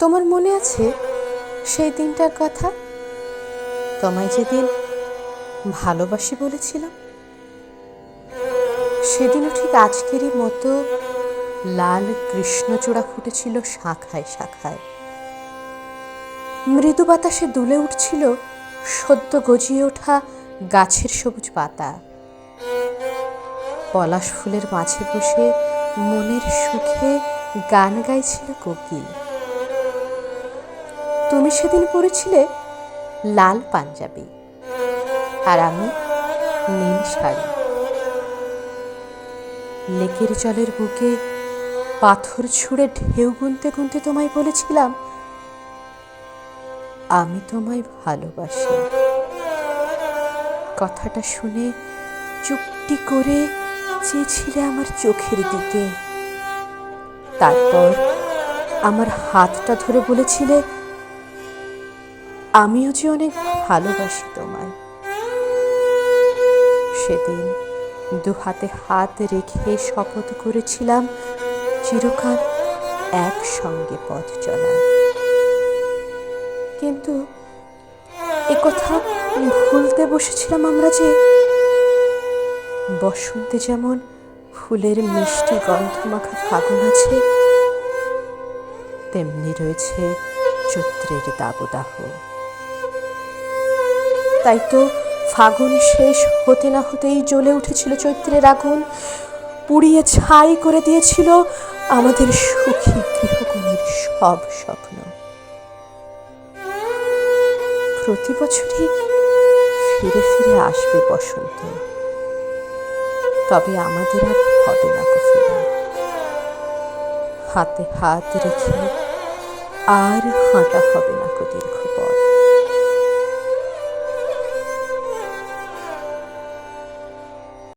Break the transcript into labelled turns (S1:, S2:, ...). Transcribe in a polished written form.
S1: তোমার মনে আছে সেই দিনটার কথা? তোমায় যেদিন ভালোবাসি বলেছিলাম, সেদিনও ঠিক আজকেরই মতো লাল কৃষ্ণচূড়া ফুটেছিল শাখায় শাখায়। মৃদু বাতাসে দুলে উঠছিল সদ্য গজিয়ে ওঠা গাছের সবুজ পাতা। পলাশ ফুলের মাঝে বসে মনের সুখে গান গাইছিল কোকিল। তুমি সেদিন পরেছিলে লাল পাঞ্জাবি, আর আমি নীল শাড়ি। লেকের জলের বুকে পাথর ছুঁড়ে ঢেউ গুনতে গুনতে তোমায় বলেছিলাম, আমি তোমায় ভালোবাসি। কথাটা শুনে চুপটি করে চেয়েছিলে আমার চোখের দিকে। তারপর আমার হাতটা ধরে বলেছিলে, আমিও যে অনেক ভালোবাসি তোমায়। সেদিন দু হাতে হাত রেখে শপথ করেছিলাম চিরকাল একসঙ্গে পথ চলার। কিন্তু একথা ভুলতে বসেছিলাম আমরা যে বসন্তে যেমন ফুলের মিষ্টি গন্ধমাখা ফাগুন আছে, তেমনি রয়েছে চৈত্রের দাবদাহ। তাই তো ফাগুন শেষ হতে না হতেই জ্বলে উঠেছিল চৈত্রের আগুন, পুড়িয়ে ছাই করে দিয়েছিল আমাদের সুখী গৃহকোণের সব স্বপ্ন। প্রতি বছরই ফিরে ফিরে আসবে বসন্ত, তবে আমাদের আর হবে না কো ফেরা। হাতে হাত রেখে আর হাঁটা হবে না কো দীর্ঘ।